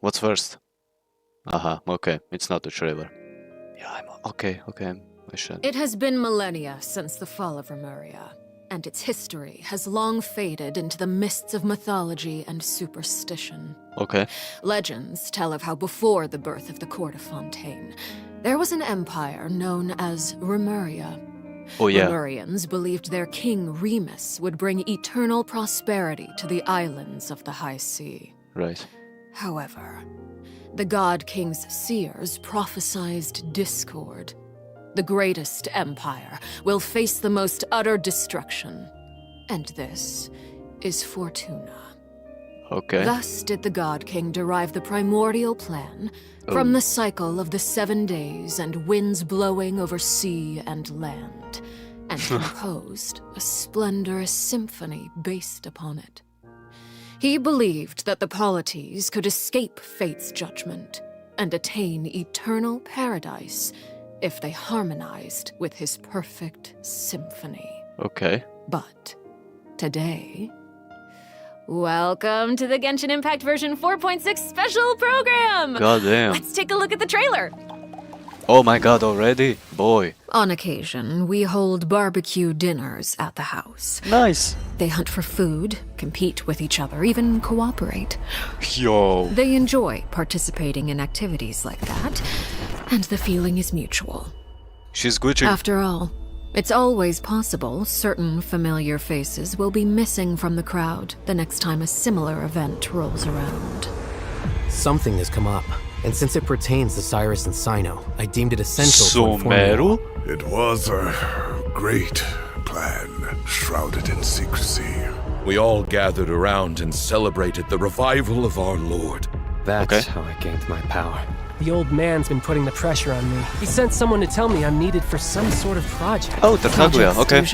What's first? Okay. It's not the trailer. Yeah, okay. I should. It has been millennia since the fall of Remuria, and its history has long faded into the mists of mythology and superstition. Okay. Legends tell of how before the birth of the court of Fontaine, there was an empire known as Remuria. Oh yeah. Lemurians believed their king Remus would bring eternal prosperity to the islands of the high sea. Right. However, the god king's seers prophesied discord. The greatest empire will face the most utter destruction. And this is Fortuna. Okay. Thus did the god king derive the primordial plan from the cycle of the 7 days and winds blowing over sea and land, and composed a splendorous symphony based upon it. He believed that the polities could escape fate's judgment and attain eternal paradise if they harmonized with his perfect symphony. Okay. But today... Welcome to the Genshin Impact version 4.6 special program! God damn. Let's take a look at the trailer! Oh my god, already? Boy. On occasion, we hold barbecue dinners at the house. Nice. They hunt for food, compete with each other, even cooperate. Yo. They enjoy participating in activities like that, and the feeling is mutual. She's Gucci. After all, it's always possible certain familiar faces will be missing from the crowd the next time a similar event rolls around. Something has come up, and since it pertains to Cyrus and Sino, I deemed it essential to inform you. Sumeru? It was a great plan, shrouded in secrecy. We all gathered around and celebrated the revival of our Lord. That's how I gained my power. The old man's been putting the pressure on me. He sent someone to tell me I'm needed for some sort of project. Oh, Tartaglia, okay.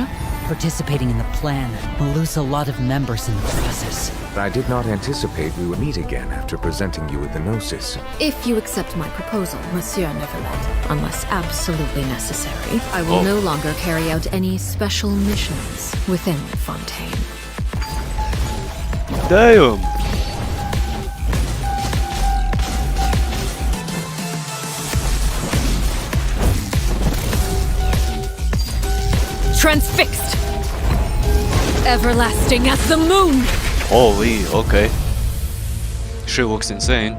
Participating in the plan will lose a lot of members in the process. I did not anticipate we would meet again after presenting you with the Gnosis. If you accept my proposal, Monsieur Neverlet, unless absolutely necessary, I will no longer carry out any special missions within Fontaine. Damn. Transfixed! Everlasting as the moon! Holy, okay. She looks insane.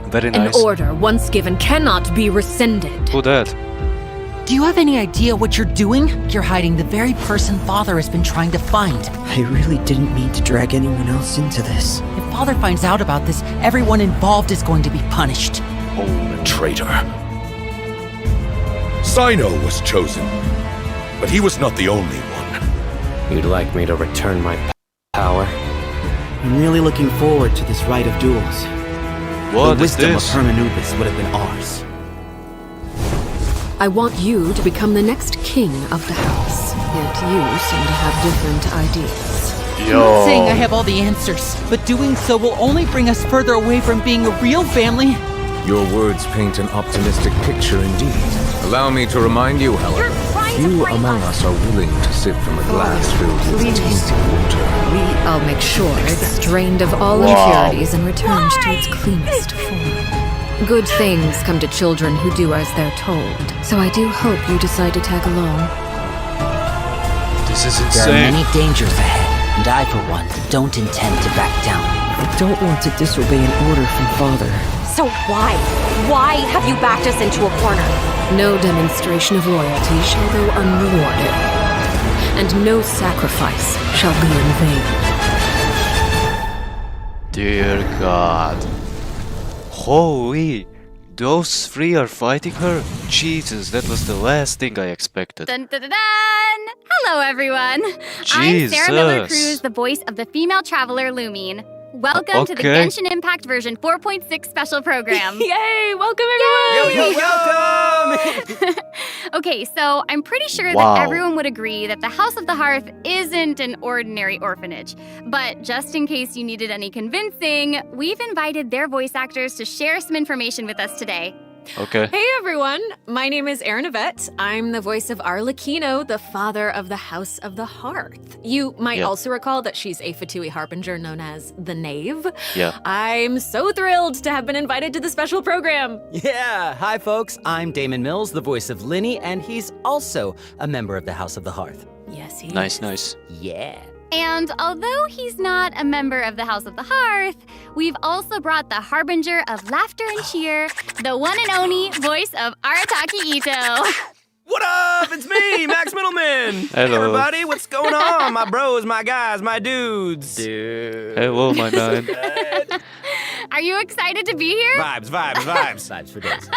Very nice. An order once given cannot be rescinded. Who that? Do you have any idea what you're doing? You're hiding the very person Father has been trying to find. I really didn't mean to drag anyone else into this. If Father finds out about this, everyone involved is going to be punished. Oh, traitor. Sino was chosen, but he was not the only one. You'd like me to return my power? I'm really looking forward to this rite of duels. What the is wisdom this? of Hermanubis would have been ours. I want you to become the next king of the house. Yet you seem to have different ideas. I'm not saying I have all the answers, but doing so will only bring us further away from being a real family. Your words paint an optimistic picture indeed. Allow me to remind you, however, few among us are willing to sip from a glass filled with tainted water. I'll make sure it's drained of all impurities and returned to its cleanest form. Good things come to children who do as they're told, so I do hope you decide to tag along. This is There insane. are many dangers ahead, and I, for one, don't intend to back down. I don't want to disobey an order from Father. So why? Why have you backed us into a corner? No demonstration of loyalty shall go unrewarded, and no sacrifice shall be in vain. Dear God. Holy. Those three are fighting her? Jesus, that was the last thing I expected. Dun dun dun dun! Hello, everyone. Jesus. I'm Sarah Miller Cruz, the voice of the female traveler Lumine. Welcome to the Okay. Genshin Impact version 4.6 special program. Yay! Welcome, everyone! welcome! Okay, so I'm pretty sure Wow. that everyone would agree that the House of the Hearth isn't an ordinary orphanage. But just in case you needed any convincing, we've invited their voice actors to share some information with us today. Okay. Hey everyone, my name is Erin Yvette. I'm the voice of Arlecchino, the father of the House of the Hearth. You might also recall that she's a Fatui harbinger known as the Knave. Yeah. I'm so thrilled to have been invited to the special program. Yeah, hi folks, I'm Damon Mills, the voice of Linny, and he's also a member of the House of the Hearth. Yes, he Nice, is. nice. Yeah. And although he's not a member of the House of the Hearth, we've also brought the harbinger of laughter and cheer, the one and only voice of Arataki Ito. What up? It's me, Max Middleman. Hello. Hey, everybody. What's going on? My bros, my guys, my dudes. Dude. Hello, my man. Are you excited to be here? Vibes. Vibes for days.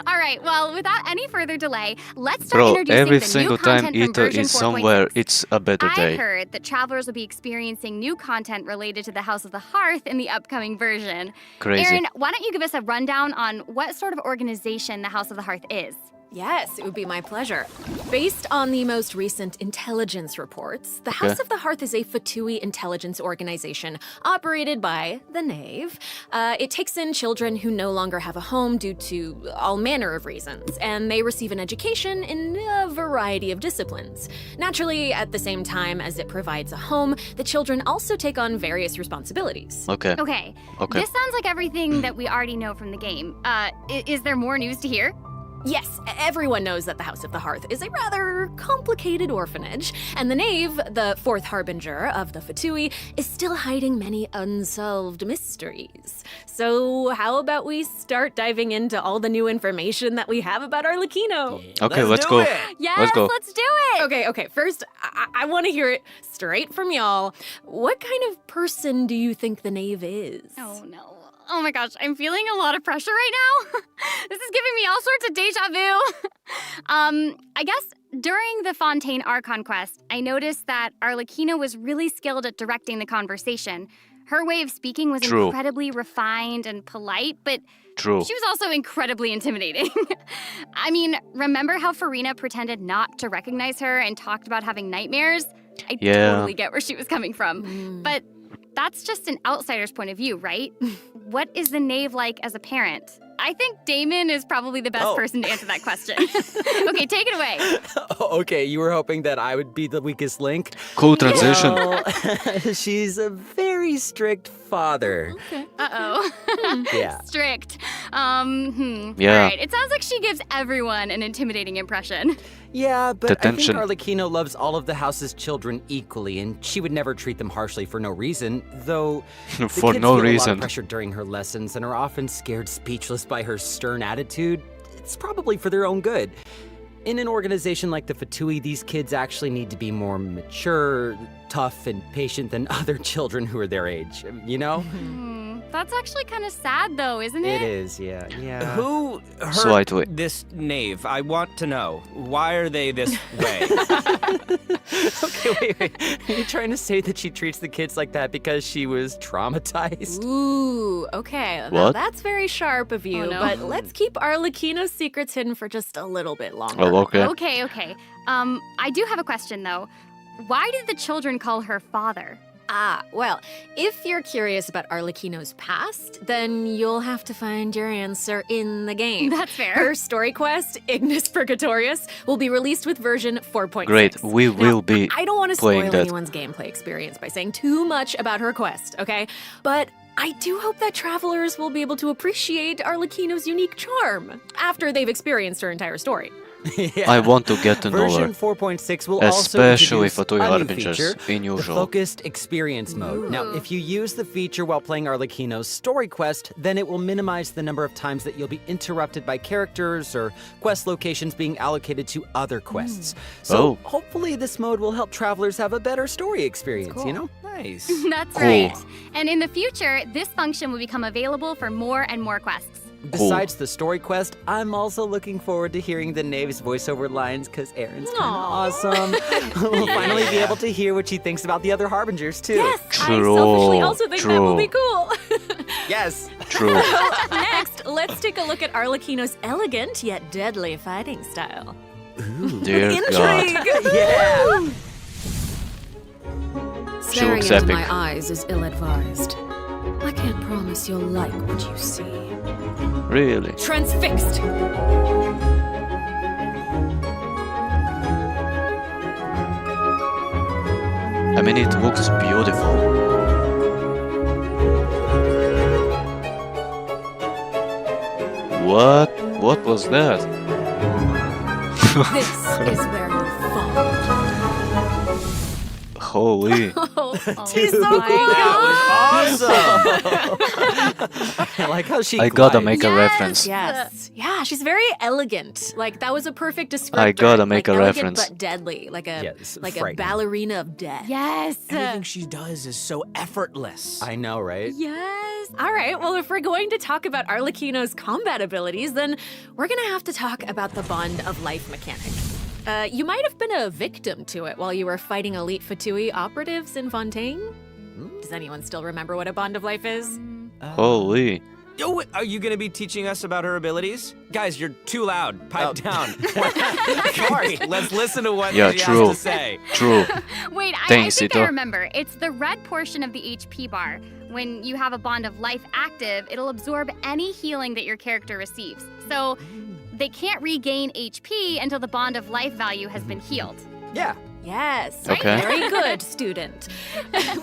All right, well, without any further delay, let's start Bro, introducing every the single new content time from Ito version is somewhere, 4.6. it's a better I day. heard that travelers will be experiencing new content related to the House of the Hearth in the upcoming version. Crazy. Aaron, why don't you give us a rundown on what sort of organization the House of the Hearth is? Yes, it would be my pleasure. Based on the most recent intelligence reports, the House of the Hearth is a Fatui intelligence organization operated by the Knave. It takes in children who no longer have a home due to all manner of reasons, and they receive an education in a variety of disciplines. Naturally, at the same time as it provides a home, the children also take on various responsibilities. Okay. Okay, this sounds like everything that we already know from the game. Is there more news to hear? Yes, everyone knows that the House of the Hearth is a rather complicated orphanage, and the Knave, the fourth harbinger of the Fatui, is still hiding many unsolved mysteries. So how about we start diving into all the new information that we have about Arlecchino? Yeah, okay, let's go. Yes, let's go. Let's do it! Okay, first, I want to hear it straight from y'all. What kind of person do you think the Knave is? Oh, no. Oh my gosh, I'm feeling a lot of pressure right now. This is giving me all sorts of deja vu. I guess during the Fontaine Archon quest, I noticed that Arlecchino was really skilled at directing the conversation. Her way of speaking was incredibly refined and polite, but she was also incredibly intimidating. I mean, remember how Farina pretended not to recognize her and talked about having nightmares? I totally get where she was coming from. But that's just an outsider's point of view, right? What is the Knave like as a parent? I think Damon is probably the best person to answer that question. Okay, take it away. Okay, you were hoping that I would be the weakest link? Cool transition. Well, she's a very strict father. Okay. Uh-oh. Yeah. Strict. Yeah. All right, it sounds like she gives everyone an intimidating impression. Yeah, but Detention. I think Arlecchino loves all of the house's children equally, and she would never treat them harshly for no reason, though the For kids no feel a lot reason. of pressure during her lessons and are often scared speechless by her stern attitude. It's probably for their own good. In an organization like the Fatui, these kids actually need to be more mature, tough, and patient than other children who are their age, you know? That's actually kind of sad, though, isn't it? It is, yeah. Who hurt Slightly. this Knave? I want to know. Why are they this way? Okay, wait. Are you trying to say that she treats the kids like that because she was traumatized? Ooh, okay. Now What? that's very sharp of you, Oh, no. but let's keep Arlecchino's secrets hidden for just a little bit longer. Oh, okay. Okay. I do have a question, though. Why did the children call her father? Well, if you're curious about Arlecchino's past, then you'll have to find your answer in the game. That's fair. Her story quest, Ignis Purgatorius, will be released with version 4.6. Great, we will be I don't want to playing spoil that. anyone's gameplay experience by saying too much about her quest, okay? But I do hope that travelers will be able to appreciate Arlecchino's unique charm after they've experienced her entire story. Yeah. I want to get to know Version her. 4.6 will Especially also Fatui introduce a new Harbingers, feature, in the usual. Focused Experience Mode. Now, if you use the feature while playing Arlecchino's story quest, then it will minimize the number of times that you'll be interrupted by characters or quest locations being allocated to other quests. So hopefully this mode will help travelers have a better story experience, you know? Nice. That's Cool. right. And in the future, this function will become available for more and more quests. Besides the story quest, I'm also looking forward to hearing the Knave's voiceover lines because Aaron's kind of awesome. We'll finally be able to hear what she thinks about the other Harbingers, too. Yes, I selfishly also think that will be cool. Yes. True. Next, let's take a look at Arlecchino's elegant yet deadly fighting style. Dear God. Yeah. Staring looks into epic. my eyes is ill-advised. I can't promise you'll like what you see. Really? Transfixed! I mean, it looks beautiful. What? What was that? This is where you fall. Holy. She's so cool. That was awesome. I like how she. I gotta glides. make a reference. Yes. Yeah, she's very elegant. Like, that was a perfect descriptor. I gotta make like, a elegant reference. but deadly. Like a Yes, like a frightening. ballerina of death. Yes. Everything she does is so effortless. I know, right? Yes. All right. Well, if we're going to talk about Arlecchino's combat abilities, then we're going to have to talk about the Bond of Life mechanic. You might have been a victim to it while you were fighting elite Fatui operatives in Fontaine. Does anyone still remember what a Bond of Life is? Holy. Yo, wait, are you gonna be teaching us about her abilities? Guys, you're too loud. Pipe down. Sorry, let's listen to what Yeah, she true. has to say. True. Wait, I Thanks, think I Ito. remember. It's the red portion of the HP bar. When you have a Bond of Life active, it'll absorb any healing that your character receives. So they can't regain HP until the Bond of Life value has been healed. Yeah. Yes. Okay. Very good, student.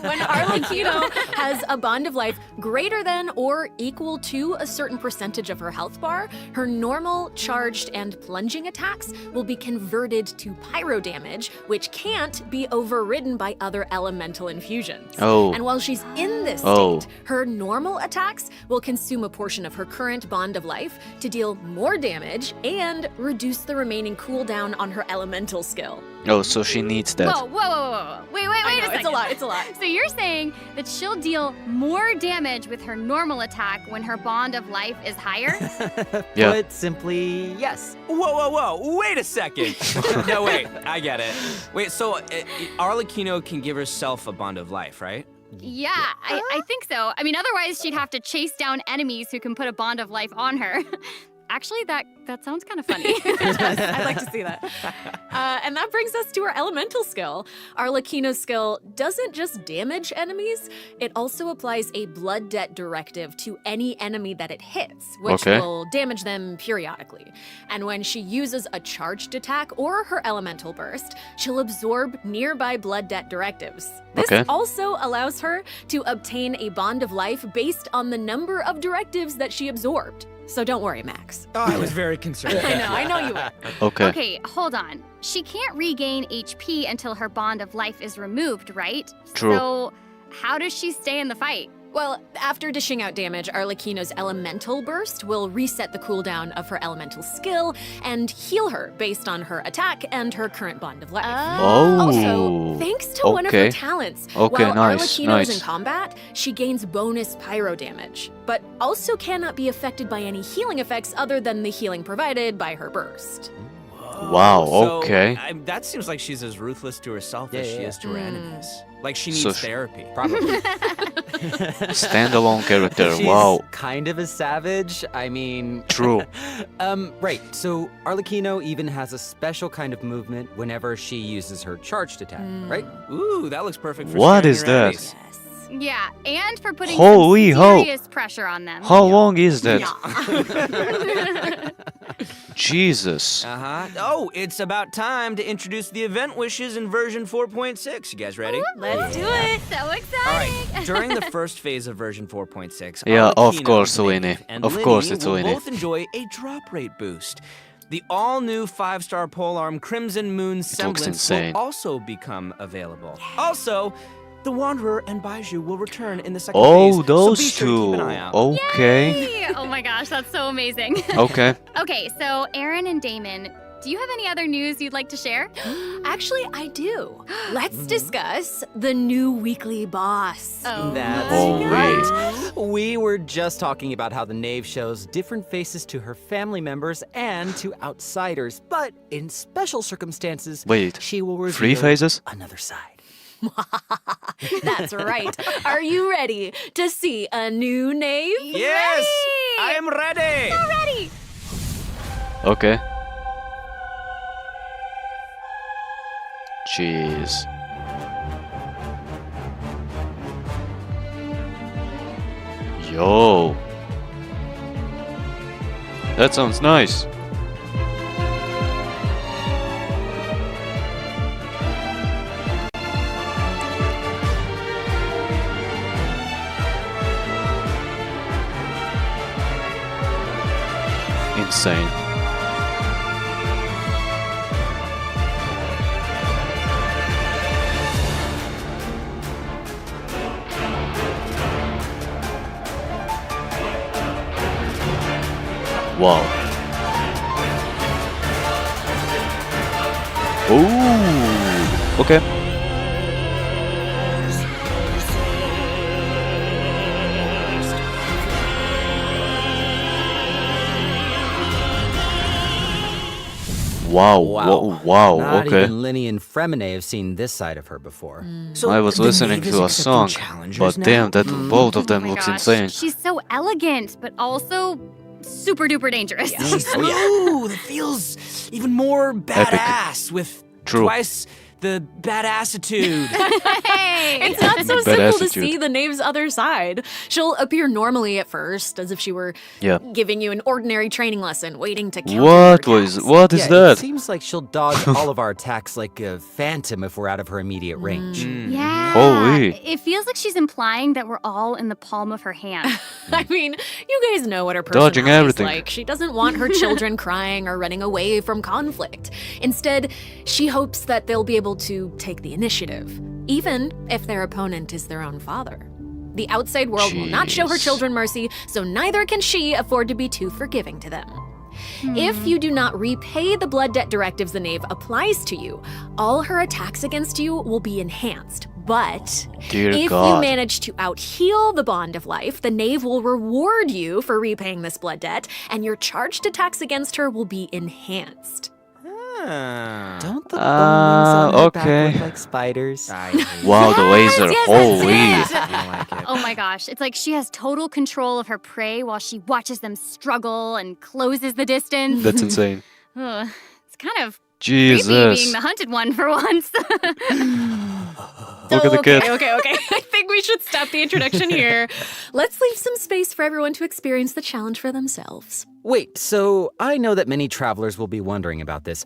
When Arlecchino has a Bond of Life greater than or equal to a certain percentage of her health bar, her normal, charged, and plunging attacks will be converted to pyro damage, which can't be overridden by other elemental infusions. Oh. And while she's in this state, Oh. her normal attacks will consume a portion of her current Bond of Life to deal more damage and reduce the remaining cooldown on her elemental skill. Oh, so she needs that. Whoa, whoa, whoa, whoa, whoa. Wait I a know, second. it's a lot, it's a lot. So you're saying that she'll deal more damage with her normal attack when her Bond of Life is higher? Yeah. Put simply, yes. Whoa, whoa, whoa. Wait a second. No, wait. I get it. Wait, so Arlecchino can give herself a Bond of Life, right? Yeah, I think so. I mean, otherwise she'd have to chase down enemies who can put a Bond of Life on her. Actually, that sounds kind of funny. I'd like to see that. And that brings us to our elemental skill. Arlecchino's skill doesn't just damage enemies, it also applies a blood debt directive to any enemy that it hits, which Okay. will damage them periodically. And when she uses a charged attack or her elemental burst, she'll absorb nearby blood debt directives. This Okay. also allows her to obtain a Bond of Life based on the number of directives that she absorbed. So don't worry, Max. Oh, I was very concerned. I know you were. Okay. Okay, hold on. She can't regain HP until her Bond of Life is removed, right? True. So how does she stay in the fight? Well, after dishing out damage, Arlecchino's elemental burst will reset the cooldown of her elemental skill and heal her based on her attack and her current Bond of Life. Oh. Also, thanks to one of her Okay. talents, Okay, while nice, Arlecchino is nice. in combat, she gains bonus pyro damage, but also cannot be affected by any healing effects other than the healing provided by her burst. Wow, So, okay. that seems like she's as ruthless to herself as she is to her enemies. Like she So needs sh- therapy. Probably. Standalone character. She's Wow. kind of a savage. I mean, True. Right. So Arlecchino even has a special kind of movement whenever she uses her charged attack, right? Ooh, that looks perfect for What scaring is your that? enemies. Yeah, and for putting Holy some ho. serious pressure on them. How long is that? Jesus. Uh-huh. Oh, it's about time to introduce the event wishes in version 4.6. You guys ready? Let's do it! So All exciting! right. During the first phase of version 4.6, Yeah, of Arlecchino, course, Maeve, Winnie. and Of Linny course it's will Winnie. both enjoy a drop rate boost. The all-new 5-star polearm Crimson Moon Semblance insane. will also become available. Also, the Wanderer and Baiju will return in the second Oh, phase, those so be sure to two. keep an eye out. Okay. Yay! Oh my gosh, that's so amazing. Okay. Okay, so Aaron and Damon, do you have any other news you'd like to share? Actually, I do. Let's discuss the new weekly boss. Oh, That's Oh, right. We were just talking about how the Knave shows different faces to her family members and to outsiders, but in special circumstances, Wait. she will reveal 3 phases? another side. That's right. Are you ready to see a new Knave? Yes! I am ready! ready! Okay. Jeez. Yo. That sounds nice. Insane. Wow. Ooh. Okay. Wow. Wow. Not Okay. even Linny and Fremine have seen this side of her before. So I was the listening knave is to a accepting song, challengers but now? damn, that both of Oh them my looks gosh, insane. She's so elegant, but also super duper dangerous. Smooth. It feels even more badass with True. twice the badassitude. Hey! It's not so Bad simple to attitude. see the knave's other side. She'll appear normally at first, as if she were Yeah. giving you an ordinary training lesson, waiting to counter What your was? attacks. What is It that? seems like she'll dodge all of our attacks like a phantom if we're out of her immediate range. Yeah. Holy. It feels like she's implying that we're all in the palm of her hand. I mean, you guys know what her Dodging personality is everything. like. She doesn't want her children crying or running away from conflict. Instead, she hopes that they'll be able to take the initiative, even if their opponent is their own father. The outside world will not show her Jeez. children mercy, so neither can she afford to be too forgiving to them. If you do not repay the blood debt directives the knave applies to you, all her attacks against you will be enhanced. But Dear if God. you manage to out-heal the bond of life, the knave will reward you for repaying this blood debt, and your charged attacks against her will be enhanced. Don't the bones on her back okay. look like spiders? Wow, the laser. Holy. Oh my gosh, it's like she has total control of her prey while she watches them struggle and closes the distance. That's insane. Ugh, it's kind of creepy Jesus. being the hunted one for once. Look at the kid. Okay. I think we should stop the introduction here. Let's leave some space for everyone to experience the challenge for themselves. Wait, so I know that many travelers will be wondering about this.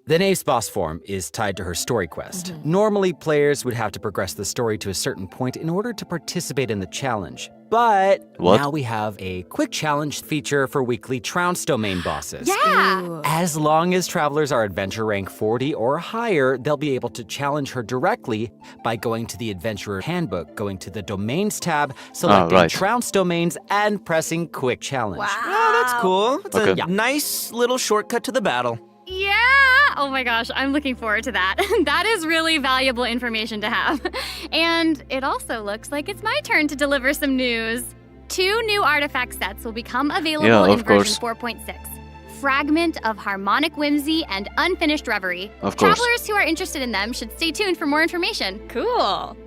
The knave's boss form is tied to her story quest. Normally, players would have to progress the story to a certain point in order to participate in the challenge. But What? now we have a quick challenge feature for weekly Trounce domain bosses. Yeah. As long as travelers are adventure rank 40 or higher, they'll be able to challenge her directly by going to the Adventurer Handbook, going to the Domains tab, selecting right. Trounce domains, and pressing Quick Challenge. Oh, that's cool. It's Okay. a nice little shortcut to the battle. Yeah. Oh my gosh, I'm looking forward to that. That is really valuable information to have. And it also looks like it's my turn to deliver some news. 2 new artifact sets will become available Yeah, in of course. version 4.6. Fragment of Harmonic Whimsy and Unfinished Reverie. Of course. Travelers who are interested in them should stay tuned for more information. Cool.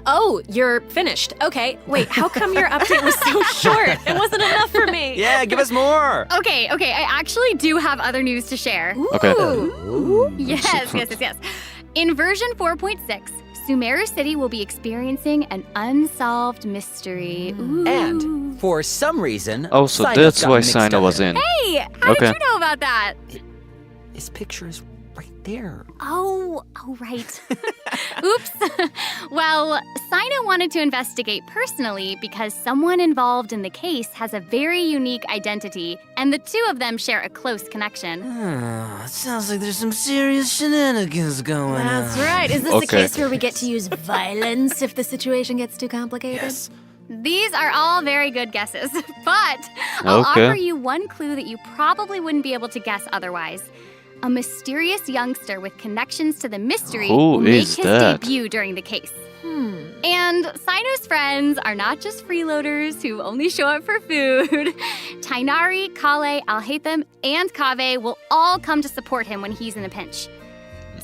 Oh, you're finished. Okay, wait, how come your update was so short? It wasn't enough for me. Yeah, give us more. Okay, I actually do have other news to share. Okay. Yes. In version 4.6, Sumeru City will be experiencing an unsolved mystery. Ooh. And for some reason, Oh, so Sino's that's got why mixed Sino up was here. in. Hey, how Okay. did you know about that? His picture is right there. Oh, right. Oops. Well, Sino wanted to investigate personally because someone involved in the case has a very unique identity, and the two of them share a close connection. Sounds like there's some serious shenanigans going That's on. right. Is this the Okay. case where we get to use violence if the situation gets too complicated? Yes. These are all very good guesses, but I'll Okay. offer you one clue that you probably wouldn't be able to guess otherwise. A mysterious youngster with connections to the mystery Who will make is his that? debut during the case. And Sino's friends are not just freeloaders who only show up for food. Tainari, Kale, Alhaitham, and Kaveh will all come to support him when he's in a pinch.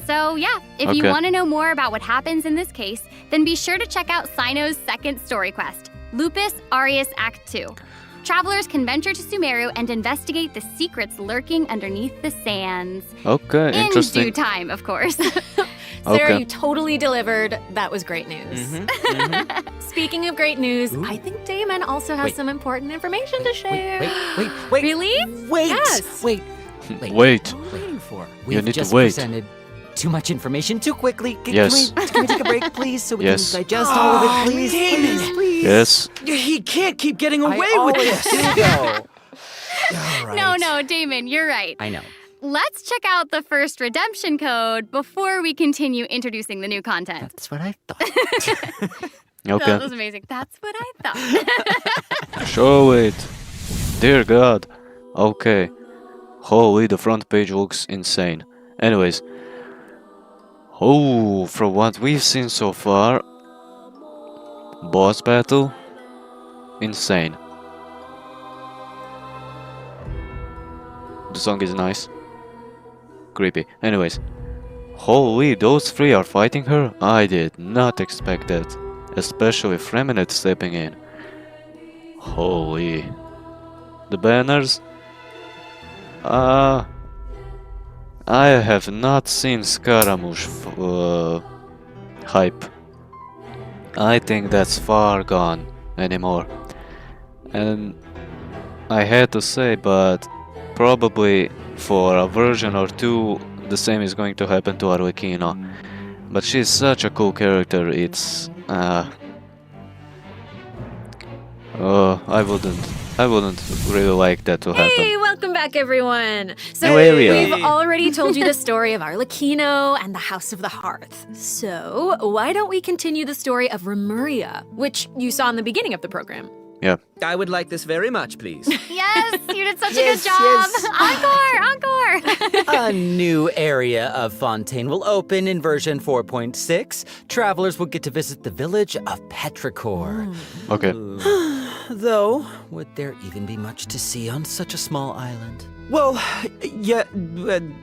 So yeah, if you Okay. want to know more about what happens in this case, then be sure to check out Sino's second story quest, Lupus Aureus Act 2. Travelers can venture to Sumeru and investigate the secrets lurking underneath the sands. Okay, In due interesting. time, of course. Sarah, Okay. you totally delivered. That was great news. Speaking of great news, I think Damon also has some important information to share. Wait. Really? Wait. Yes. Wait. Wait. What are we waiting for? You We've need to just wait. presented too much information too quickly. Yes. Can we take a break, please, so we Yes. can digest all of it, please? Please. Yes. He can't keep getting away I with always this. do, though. No, Damon, you're right. I know. Let's check out the first redemption code before we continue introducing the new content. That's what I thought. Okay. That was amazing. That's what I thought. Show it. Dear God. Okay. Holy, the front page looks insane. Anyways. Oh, from what we've seen so far, boss battle, insane. The song is nice. Creepy. Anyways. Holy, those three are fighting her? I did not expect that. Especially Freminette stepping in. Holy. The banners? I have not seen Scaramouche hype. I think that's far gone anymore. And I had to say, but probably for a version or two, the same is going to happen to Arlecchino. But she's such a cool character, it's... I wouldn't really like that to happen. Hey, welcome back, everyone. So New area. we've already told you the story of Arlecchino and the House of the Hearth. So why don't we continue the story of Remuria, which you saw in the beginning of the program? Yeah. I would like this very much, please. Yes, you did such a good job. Encore. A new area of Fontaine will open in version 4.6. Travelers will get to visit the village of Petrichor. Okay. Though, would there even be much to see on such a small island? Well, yeah,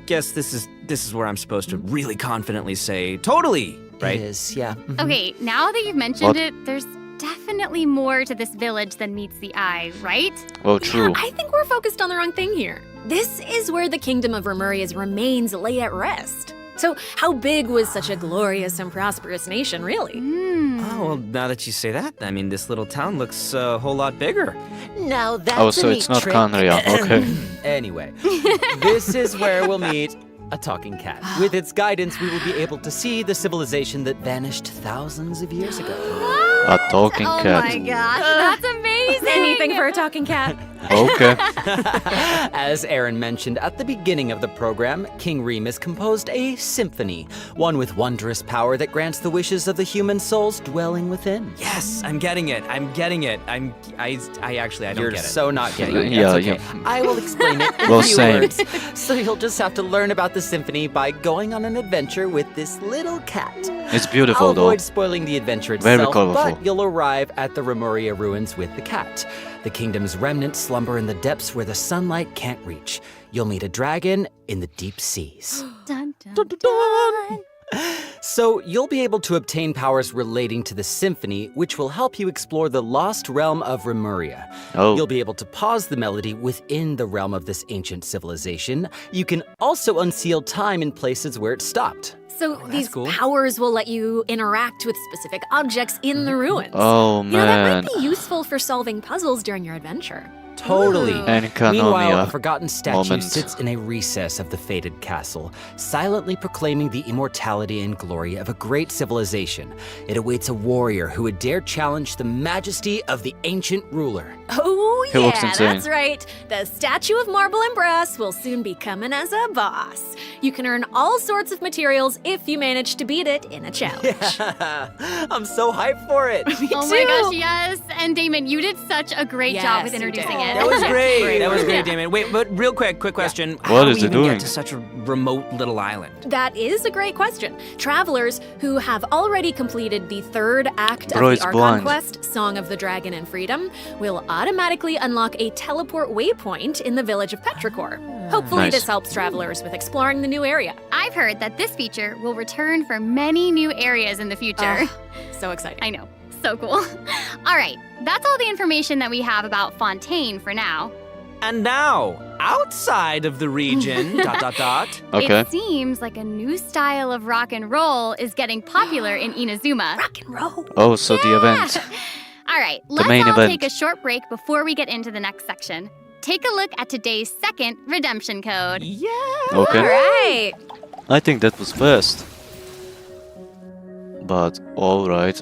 guess this is where I'm supposed to really confidently say totally, right? It is, yeah. Okay, now that you've mentioned it, there's definitely more to this village than meets the eye, right? Oh, true. I think we're focused on the wrong thing here. This is where the kingdom of Remuria's remains lay at rest. So how big was such a glorious and prosperous nation, really? Oh, well, now that you say that, I mean, this little town looks a whole lot bigger. Now that's Oh, so a it's neat not trick. Conria, okay. Anyway, this is where we'll meet a talking cat. With its guidance, we will be able to see the civilization that vanished thousands of years ago. A talking cat. Oh my gosh, that's amazing. Anything for a talking cat. Okay. As Aaron mentioned at the beginning of the program, King Remus composed a symphony, one with wondrous power that grants the wishes of the human souls dwelling within. Yes, I'm getting it. I actually don't You're get it. so not getting it. Yeah, That's okay. yeah. I will explain it in Well, a few same. words. So you'll just have to learn about the symphony by going on an adventure with this little cat. It's beautiful, I'll though. avoid spoiling the adventure Very itself, colorful. but you'll arrive at the Remuria ruins with the cat. The kingdom's remnants slumber in the depths where the sunlight can't reach. You'll meet a dragon in the deep seas. Dun, dun, dun. So you'll be able to obtain powers relating to the symphony, which will help you explore the lost realm of Remuria. Oh. You'll be able to pause the melody within the realm of this ancient civilization. You can also unseal time in places where it stopped. So these cool. powers will let you interact with specific objects in the ruins. Oh, You know, that man. might be useful for solving puzzles during your adventure. Totally. And Meanwhile, Canonia a forgotten statue moment. sits in a recess of the fated castle, silently proclaiming the immortality and glory of a great civilization. It awaits a warrior who would dare challenge the majesty of the ancient ruler. Oh, He looks yeah, insane. that's right. The statue of marble and brass will soon be coming as a boss. You can earn all sorts of materials if you manage to beat it in a challenge. I'm so hyped for it. Oh my gosh, yes. And Damon, you did such a great job with Yes, you introducing did. it. That was great. That was Yeah. great, Damon. Wait, but real quick question. What How is do we it even doing? get to such a remote little island? That is a great question. Travelers who have already completed the third act Bro, of it's the Archon blind. quest, Song of the Dragon and Freedom, will automatically unlock a teleport waypoint in the village of Petrichor. Hopefully Nice. this helps travelers with exploring the new area. I've heard that this feature will return for many new areas in the future. So exciting. I know. So cool. All right, that's all the information that we have about Fontaine for now. And now, outside of the region, ... Okay. It seems like a new style of rock and roll is getting popular in Inazuma. Rock and roll. Oh, so the event. All right, let's main all event. take a short break before we get into the next section. Take a look at today's second redemption code. Yeah. Okay. All right. I think that was fast. But alright.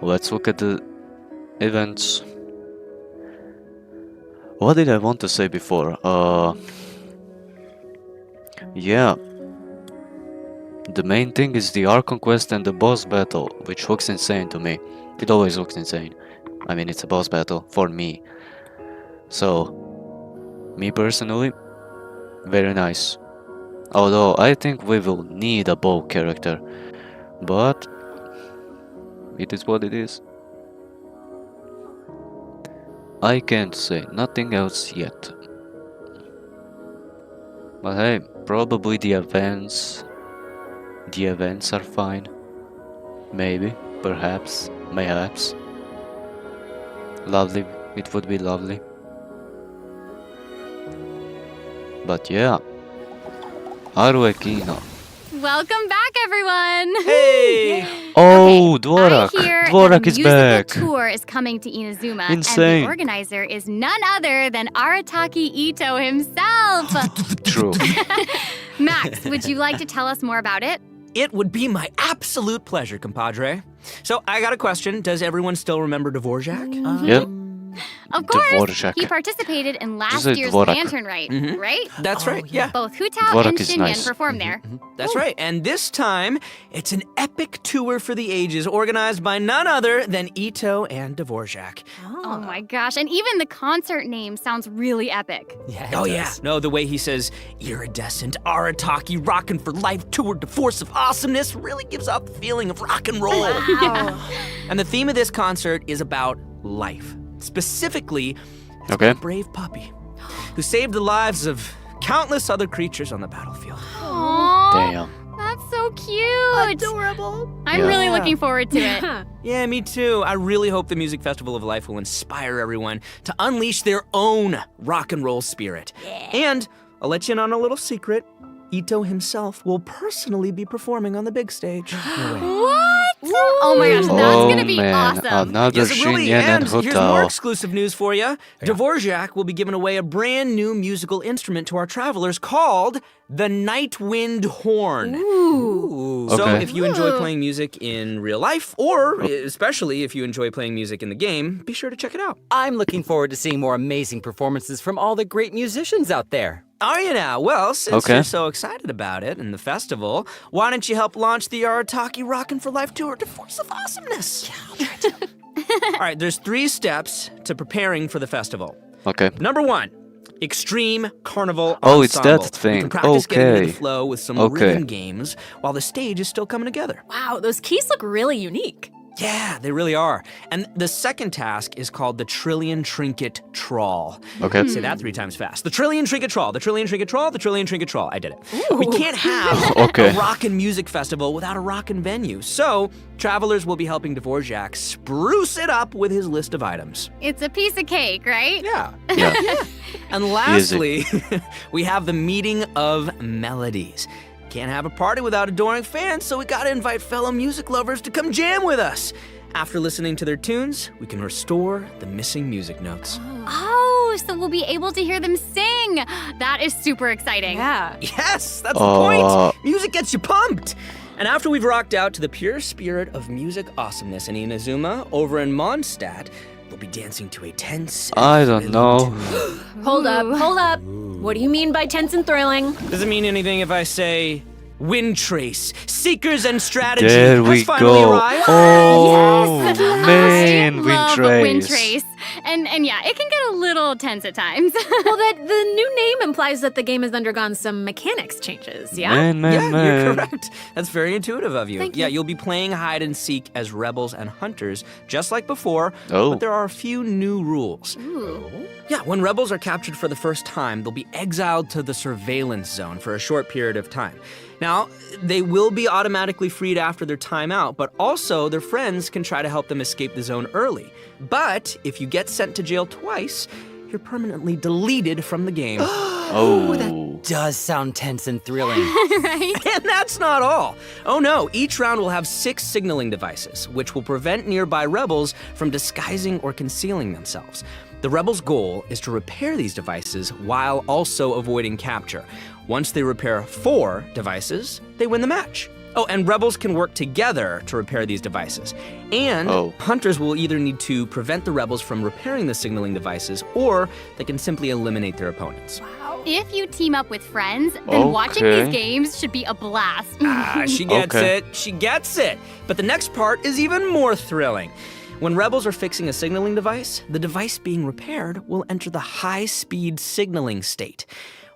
Let's look at the events. What did I want to say before? Yeah. The main thing is the Archon quest and the boss battle, which looks insane to me. It always looks insane. I mean, it's a boss battle for me. So, me personally, very nice. Although I think we will need a bow character, but it is what it is. I can't say nothing else yet. But hey, probably the events are fine. Maybe, perhaps, mayhaps. Lovely, it would be lovely. But yeah, Arlecchino. Welcome back, everyone. Hey. Oh, Okay, Dvorak. I hear Dvorak that a is musical back. tour is coming to Inazuma, and Insane. the organizer is none other than Arataki Ito himself. True. Max, would you like to tell us more about it? It would be my absolute pleasure, compadre. So I got a question. Does everyone still remember Dvorak? Yep. Of course, Dvorak. he participated in last say year's Dvorak. Lantern Rite, right? That's right, yeah. Both Hu Tao Dvorak and is Shinyan nice. performed there. That's right. And this time, it's an epic tour for the ages organized by none other than Ito and Dvorak. Oh my gosh, and even the concert name sounds really epic. Oh, yeah. No, the way he says, iridescent, Arataki, rockin' for life, tour de force of awesomeness really gives off the feeling of rock and roll. And the theme of this concert is about life. Specifically, it's Okay. about a brave puppy who saved the lives of countless other creatures on the battlefield. Aww, Damn. that's so cute. Adorable. I'm Yeah. really looking forward to it. Yeah, me too. I really hope the Music Festival of Life will inspire everyone to unleash their own rock and roll spirit. And I'll let you in on a little secret. Ito himself will personally be performing on the big stage. What? Oh my gosh, that's Oh gonna be man, awesome. another Yes, it will be. Shinyan and And here's more Hutao. exclusive news for you. Dvorak will be giving away a brand new musical instrument to our travelers called the Night Wind Horn. Ooh. So Okay. if you enjoy playing music in real life, or especially if you enjoy playing music in the game, be sure to check it out. I'm looking forward to seeing more amazing performances from all the great musicians out there. Are you now? Well, since Okay. you're so excited about it and the festival, why don't you help launch the Arataki Rockin' for Life Tour to Force of Awesomeness? Yeah, I'll try to. All right, there's 3 steps to preparing for the festival. Okay. Number 1, Extreme Carnival Oh, it's that Ensemble. thing. You can practice getting into Okay. the flow with some Okay. rhythm games while the stage is still coming together. Wow, those keys look really unique. Yeah, they really are. And the second task is called the Trillion Trinket Trawl. Okay. Say that 3 times fast. The Trillion Trinket Trawl, the Trillion Trinket Trawl, the Trillion Trinket Trawl. I did it. We can't have Okay. a rockin' music festival without a rockin' venue. So, travelers will be helping Dvorak spruce it up with his list of items. It's a piece of cake, right? Yeah. Yeah. And lastly, we have the Meeting of Melodies. Can't have a party without adoring fans, so we gotta invite fellow music lovers to come jam with us. After listening to their tunes, we can restore the missing music notes. Oh, so we'll be able to hear them sing. That is super exciting. Yeah. Yes, that's the point. Music gets you pumped. And after we've rocked out to the pure spirit of music awesomeness in Inazuma, over in Mondstadt, we'll be dancing to a tense and I don't thrilling know. tune. Hold up. What do you mean by tense and thrilling? Does it mean anything if I say Wind Trace, Seekers and Strategy There has we finally go. arrived? Oh Yes! man, I Wind love Trace. Wind Trace. And yeah, it can get a little tense at times. Well, that the new name implies that the game has undergone some mechanics changes, yeah? Man. You're correct. That's very intuitive of you. Thank Yeah, you. you'll be playing hide and seek as rebels and hunters, just like before, Oh. but there are a few new rules. Yeah, when rebels are captured for the first time, they'll be exiled to the surveillance zone for a short period of time. Now, they will be automatically freed after their time out, but also their friends can try to help them escape the zone early. But if you get sent to jail twice, you're permanently deleted from the game. Oh, that does sound tense and thrilling. Right? And that's not all. Oh no, each round will have 6 signaling devices, which will prevent nearby rebels from disguising or concealing themselves. The rebels' goal is to repair these devices while also avoiding capture. Once they repair 4 devices, they win the match. Oh, and rebels can work together to repair these devices. And hunters will either need to prevent the rebels from repairing the signaling devices, or they can simply eliminate their opponents. If you team up with friends, then watching these games should be a blast. She gets it. She gets it. But the next part is even more thrilling. When rebels are fixing a signaling device, the device being repaired will enter the high-speed signaling state.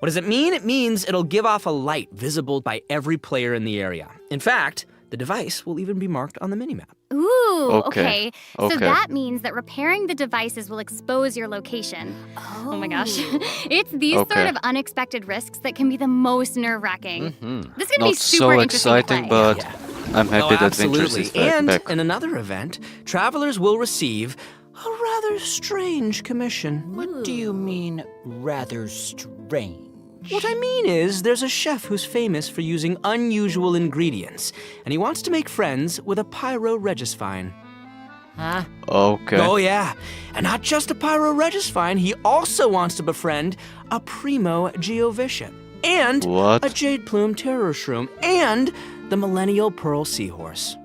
What does it mean? It means it'll give off a light visible by every player in the area. In fact, the device will even be marked on the minimap. Ooh, Okay. So that means that repairing the devices will expose your location. Oh my gosh. It's these sort of unexpected risks that can be the most nerve-wracking. This is going to be not super so interesting to exciting, play. but I'm happy that Ventures Absolutely. is And back. in another event, travelers will receive a rather strange commission. What do you mean, rather strange? What I mean is, there's a chef who's famous for using unusual ingredients, and he wants to make friends with a pyro-regisvine. Huh? Okay. Oh yeah, and not just a pyro-regisvine, he also wants to befriend a primo geovician, and a jade plume terror shroom, and the millennial pearl seahorse.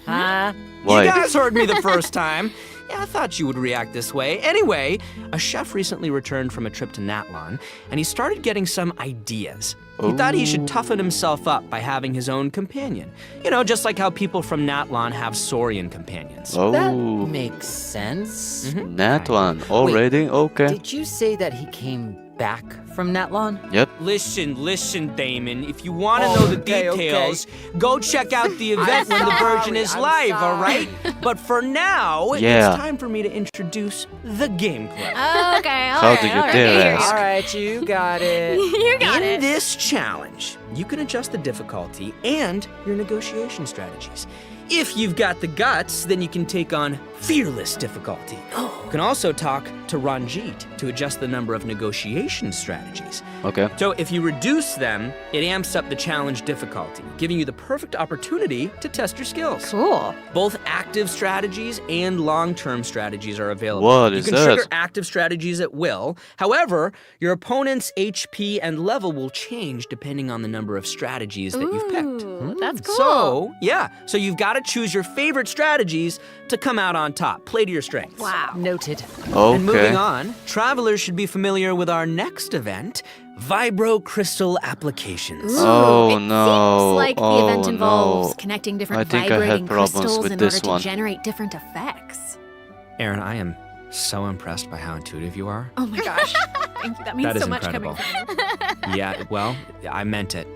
Huh? Why? You guys heard me the first time. Yeah, I thought you would react this way. Anyway, a chef recently returned from a trip to Natlon, and he started getting some ideas. He thought he should toughen himself up by having his own companion. You know, just like how people from Natlon have Saurian companions. That makes sense. That one already? Okay. Did you say that he came back from Natlon? Yep. Listen, Damon. If you want to know the details, go check out the event when the version is live, all right? But for now, it's time for me to introduce the gameplay. Okay, How do you dare ask? All right, you got it. You got In it. this challenge, you can adjust the difficulty and your negotiation strategies. If you've got the guts, then you can take on fearless difficulty. You can also talk to Ranjit to adjust the number of negotiation strategies. Okay. So if you reduce them, it amps up the challenge difficulty, giving you the perfect opportunity to test your skills. Cool. Both active strategies and long-term strategies are available. What you is can that? trigger active strategies at will. However, your opponent's HP and level will change depending on the number of strategies that you've picked. That's cool. So you've got to choose your favorite strategies to come out on top. Play to your strengths. Wow. Noted. And moving on, travelers should be familiar with our next event, Vibro Crystal Applications. Oh It no. seems like the oh event involves no. connecting different I think I had vibrating problems crystals with in this order to one. generate different effects. Aaron, I am so impressed by how intuitive you are. Oh my gosh. Thank you. That means That is so much incredible. coming from you. Yeah, well, I meant it.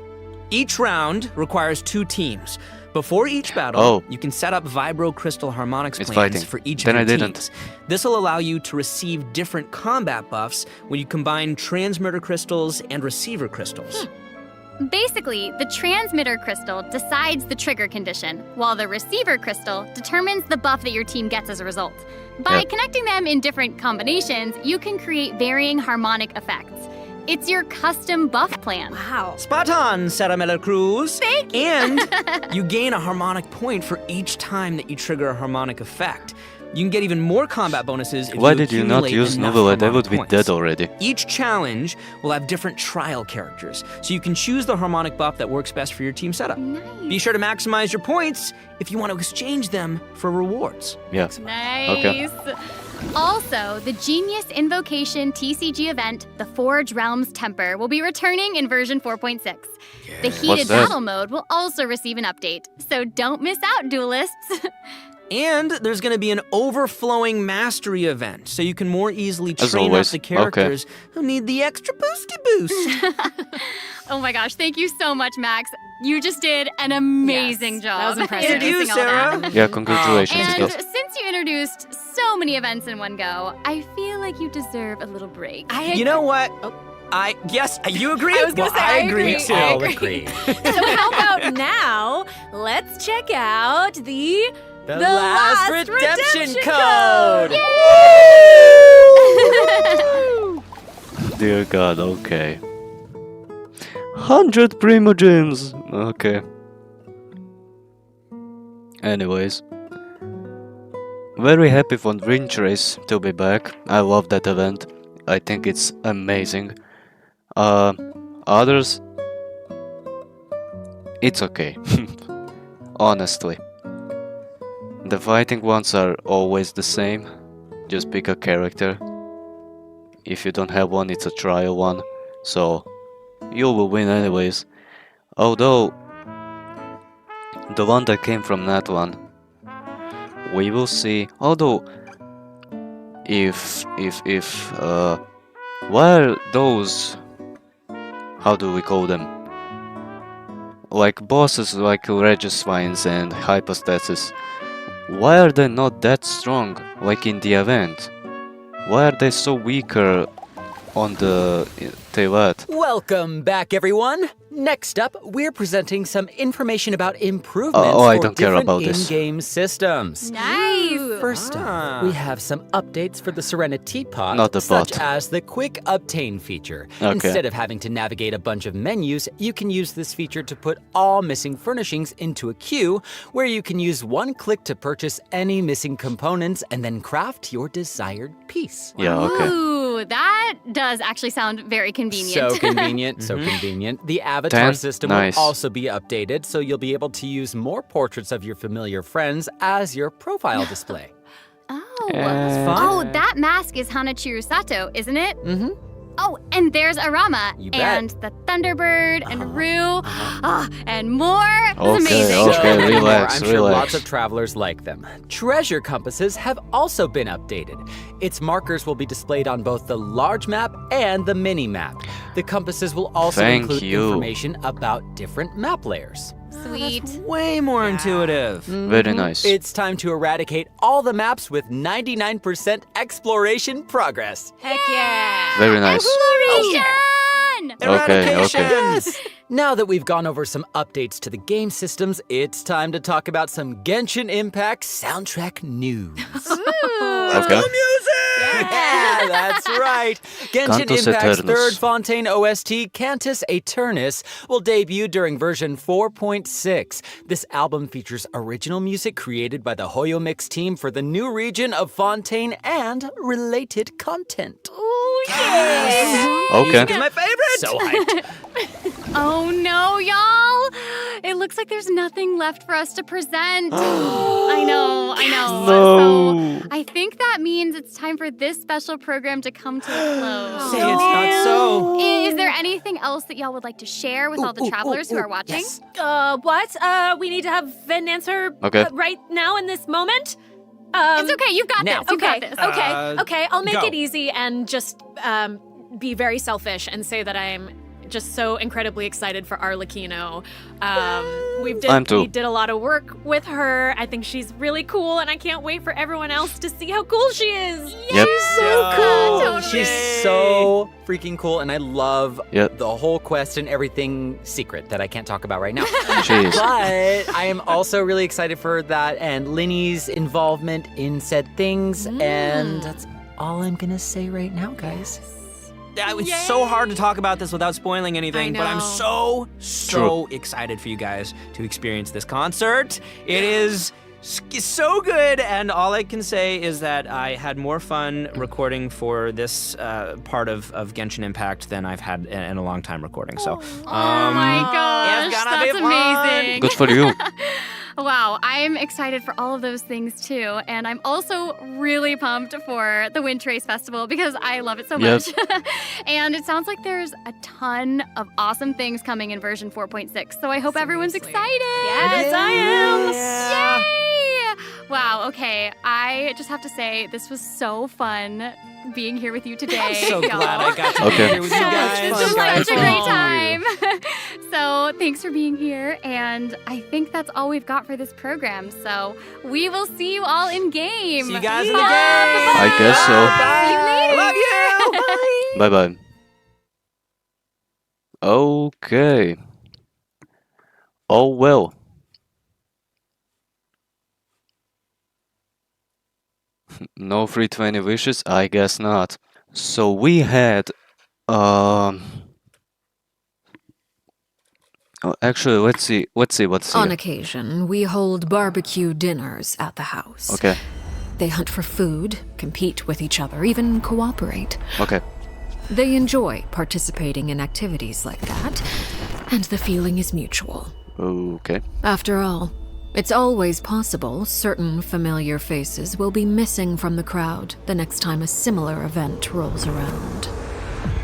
Each round requires 2 teams. Before each battle, you can set up Vibro Crystal Harmonics It's plans fighting. for each Then of I your didn't. teams. This will allow you to receive different combat buffs when you combine transmitter crystals and receiver crystals. Basically, the transmitter crystal decides the trigger condition, while the receiver crystal determines the buff that your team gets as a result. By connecting them in different combinations, you can create varying harmonic effects. It's your custom buff plan. Wow. Spot on, Sarah Miller Cruz. Thank you. And you gain a harmonic point for each time that you trigger a harmonic effect. You can get even more combat bonuses if Why you did you not accumulate use enough Novella? They harmonic would be points. dead already. Each challenge will have different trial characters, so you can choose the harmonic buff that works best for your team setup. Nice. Be sure to maximize your points if you want to exchange them for rewards. Yeah. Nice. Also, the Genius Invocation TCG event, the Forge Realms Temper, will be returning in version 4.6. The What's heated that? battle mode will also receive an update, so don't miss out, duelists. And there's going to be an overflowing mastery event, so you can more easily As train always. up the characters who need the extra boosty boost. Oh my gosh, thank you so much, Max. You just did an amazing job. that was impressive. Thank you, introducing all that. Sarah. Yeah, congratulations. And Girls. since you introduced so many events in one go, I feel like you deserve a little break. You know what? Yes, you agree? I was gonna say, I agree. too. I agree. So how about now, let's check out the The last redemption code. Yay! dear God, okay. 100 Primogems! Okay. Anyways. Very happy for Rinch Race to be back. I love that event. I think it's amazing. Others, it's okay. Honestly. The fighting ones are always the same. Just pick a character. If you don't have one, it's a trial one. So, you will win anyways. Although, the one that came from that one, we will see. Although, if, why are those, how do we call them? Like bosses like Regisvines and Hypostasis, why are they not that strong like in the event? Why are they so weaker on the Tevat? Welcome back, everyone. Next up, we're presenting some information about improvements I for don't care different about this. in-game systems. Nice! First up, we have some updates for the Serenity Pod, Not the such bot. as the Quick Obtain feature. Okay. Instead of having to navigate a bunch of menus, you can use this feature to put all missing furnishings into a queue, where you can use one click to purchase any missing components and then craft your desired piece. Yeah, okay. Ooh, that does actually sound very convenient. So convenient, so convenient. The avatar 10? system Nice. will also be updated, so you'll be able to use more portraits of your familiar friends as your profile display. Oh, And- oh, that mask is Hanachiru Sato, isn't it? Mm-hmm. Oh, and there's Arama, You bet. and the Thunderbird, and Rue, and more. That's Okay, amazing. okay. So many more. relax, I'm sure relax. lots of travelers like them. Treasure compasses have also been updated. Its markers will be displayed on both the large map and the mini map. The compasses will also Thank include you. information about different map layers. Sweet. Way more intuitive. Very nice. It's time to eradicate all the maps with 99% exploration progress. Heck yeah! Very nice. Exploration! Okay, okay. Yes! Now that we've gone over some updates to the game systems, it's time to talk about some Genshin Impact soundtrack news. Okay. Yeah, that's right. Genshin Cantus Impact's Eternus. third Fontaine OST, Cantus Eternus, will debut during version 4.6. This album features original music created by the Hoyo Mix team for the new region of Fontaine and related content. Ooh, yeah. Okay. Is my favorite. So hyped. Oh no, y'all! It looks like there's nothing left for us to present. I know. No. So I think that means it's time for this special program to come to a close. Say it's not so. Is there anything else that y'all would like to share with all the travelers who are watching? Yes. What? We need to have an answer Okay. right now in this moment? It's okay, you've got now. this. You got this. Okay, I'll make go. it easy and just be very selfish and say that I'm just so incredibly excited for Arlecchino. I'm too. We did a lot of work with her. I think she's really cool, and I can't wait for everyone else to see how cool she is. Yep. So cool. Totally. She's so freaking cool, and I love Yep. the whole quest and everything secret that I can't talk about right now. Jeez. But I am also really excited for that and Linny's involvement in said things, and that's all I'm gonna say right now, guys. It's so hard to talk about this without spoiling anything, but I'm so excited for you guys to experience this concert. It is so good, and all I can say is that I had more fun recording for this part of Genshin Impact than I've had in a long time recording. So, Oh my gosh, it's gonna be that's fun. amazing. Good for you. Wow, I'm excited for all of those things too. And I'm also really pumped for the Wind Trace Festival because I love it so much. And it sounds like there's a ton of awesome things coming in version 4.6. So I hope everyone's excited. Yes, I am. Yay! Wow, okay. I just have to say, this was so fun being here with you today. I'm so y'all. glad I got to Okay. be here with you So much guys. fun, This was such a Thank great time. So thanks for being here, and I think that's all we've got for this program. So we will see you all in game. See you guys in the Bye. game. I guess so. See you later. I love you. Bye bye. Okay. Oh well. No free 20 wishes? I guess not. So we had Um. Actually, let's see what's On here. occasion, we hold barbecue dinners at the house. Okay. They hunt for food, compete with each other, even cooperate. Okay. They enjoy participating in activities like that, and the feeling is mutual. Okay. After all, it's always possible certain familiar faces will be missing from the crowd the next time a similar event rolls around.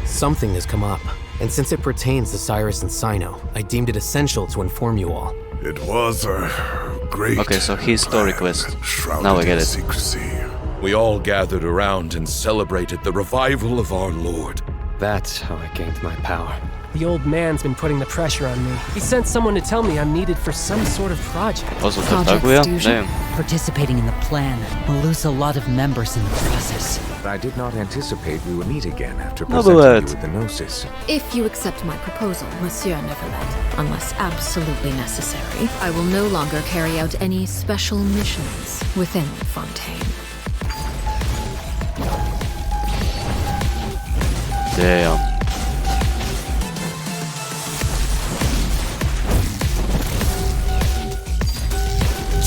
Something has come up, and since it pertains to Cyrus and Sino, I deemed it essential to inform you all. It was a great. Okay, so his story quest. Shrouded Now I get in it. secrecy. We all gathered around and celebrated the revival of our Lord. That's how I gained my power. The old man's been putting the pressure on me. He sent someone to tell me I'm needed for some sort of project. Also, Project Taguya? Fusion. Damn. Participating in the plan will lose a lot of members in the process. I did not anticipate we would meet again after No, presenting you but- with the Gnosis. If you accept my proposal, Monsieur Neverlet, unless absolutely necessary, I will no longer carry out any special missions within Fontaine. Damn.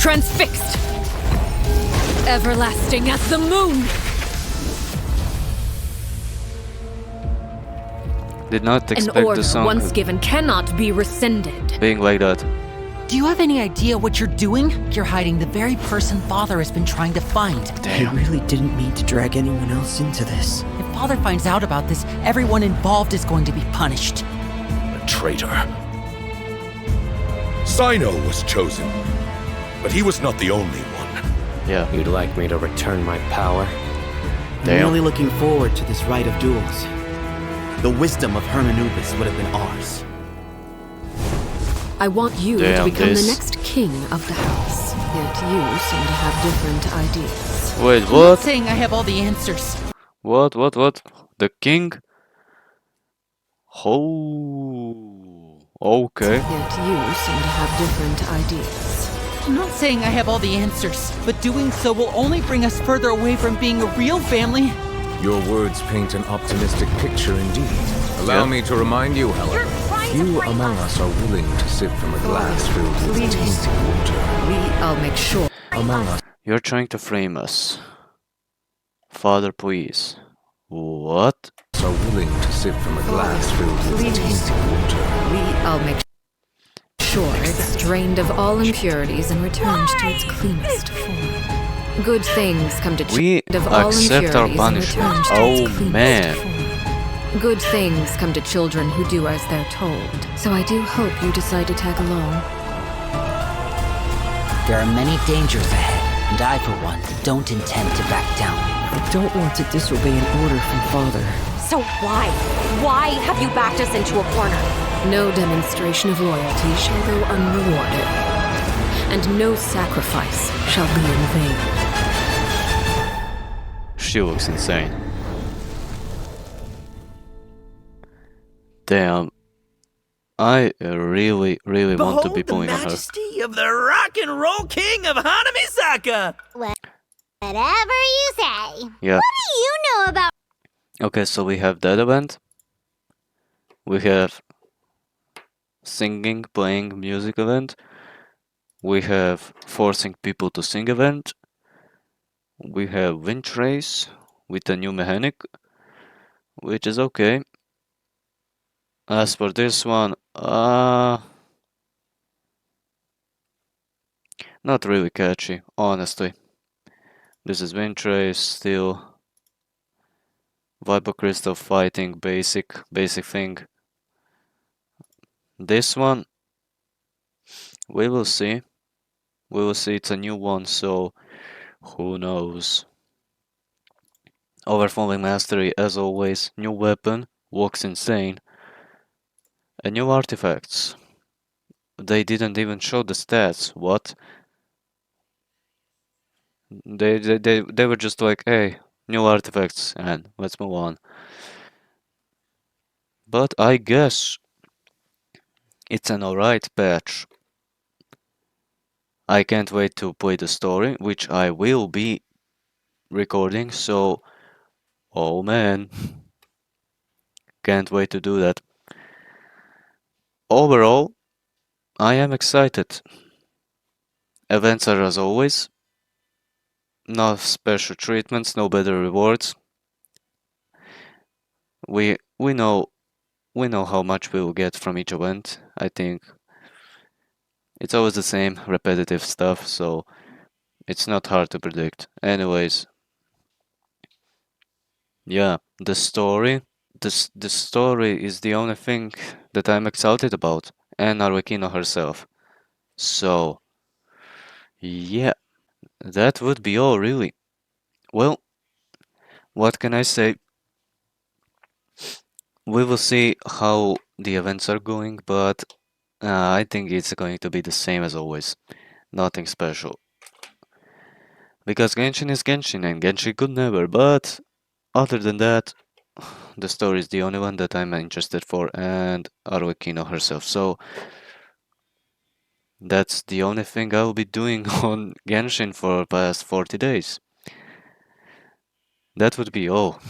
Transfixed! Everlasting as the moon! Did not An expect order the song once given cannot be rescinded. being like that. Do you have any idea what you're doing? You're hiding the very person Father has been trying to find. I really didn't mean to drag anyone else into this. If Father finds out about this, everyone involved is going to be punished. A traitor. Sino was chosen, but he was not the only one. Yeah. You'd like me to return my power? I'm Damn. really looking forward to this rite of duels. The wisdom of Hermanubis would have been ours. I want you to Damn, become this- the next king of the house. Yet you seem to have different ideas. Wait, I'm not what? saying I have all the answers. What? The king? Oh. Okay. Yet you seem to have different ideas. I'm not saying I have all the answers, but doing so will only bring us further away from being a real family. Your words paint an optimistic picture indeed. Allow Yeah. me to remind you, however, few among us are willing to sip from a glass filled with Please. tainted water. I'll make sure. Among us You're trying to frame us. Father, please. What? are willing to sip from a glass filled with tainted water. I'll make sure it's drained of all impurities and returned to its cleanest form. Good things come to We of all accept our impurities and punishment. returned to its Oh cleanest man. form. Good things come to children who do as they're told. So I do hope you decide to tag along. There are many dangers ahead, and I, for one, don't intend to back down. I don't want to disobey an order from Father. So why? Why have you backed us into a corner? No demonstration of loyalty shall go unrewarded, and no sacrifice shall be in vain. She looks insane. Damn. I really want to be pulling on her. Majesty of the rock and roll king of Hanamisaka! Whatever you say. Yeah. What do you know about? Okay, so we have that event. We have singing, playing music event. We have forcing people to sing event. We have winch race with a new mechanic, which is okay. As for this one, not really catchy, honestly. This is winch race still. Viper crystal fighting, basic thing. This one, we will see. We will see. It's a new one, so who knows? Overflowing mastery, as always. New weapon, walks insane. And new artifacts. They didn't even show the stats. What? They were just like, hey, new artifacts, and let's move on. But I guess it's an alright patch. I can't wait to play the story, which I will be recording, so oh man. can't wait to do that. Overall, I am excited. Events are as always. No special treatments, no better rewards. We we know we know how much we will get from each event. I think it's always the same repetitive stuff, so it's not hard to predict. Anyways, yeah, the story is the only thing that I'm excited about, and Arlecchino herself. So, yeah, that would be all really. Well, what can I say? We will see how the events are going, but I think it's going to be the same as always. Nothing special. Because Genshin is Genshin and Genshin could never, but other than that, the story is the only one that I'm interested for and Arlecchino herself. So that's the only thing I'll be doing on Genshin for the past 40 days. That would be all.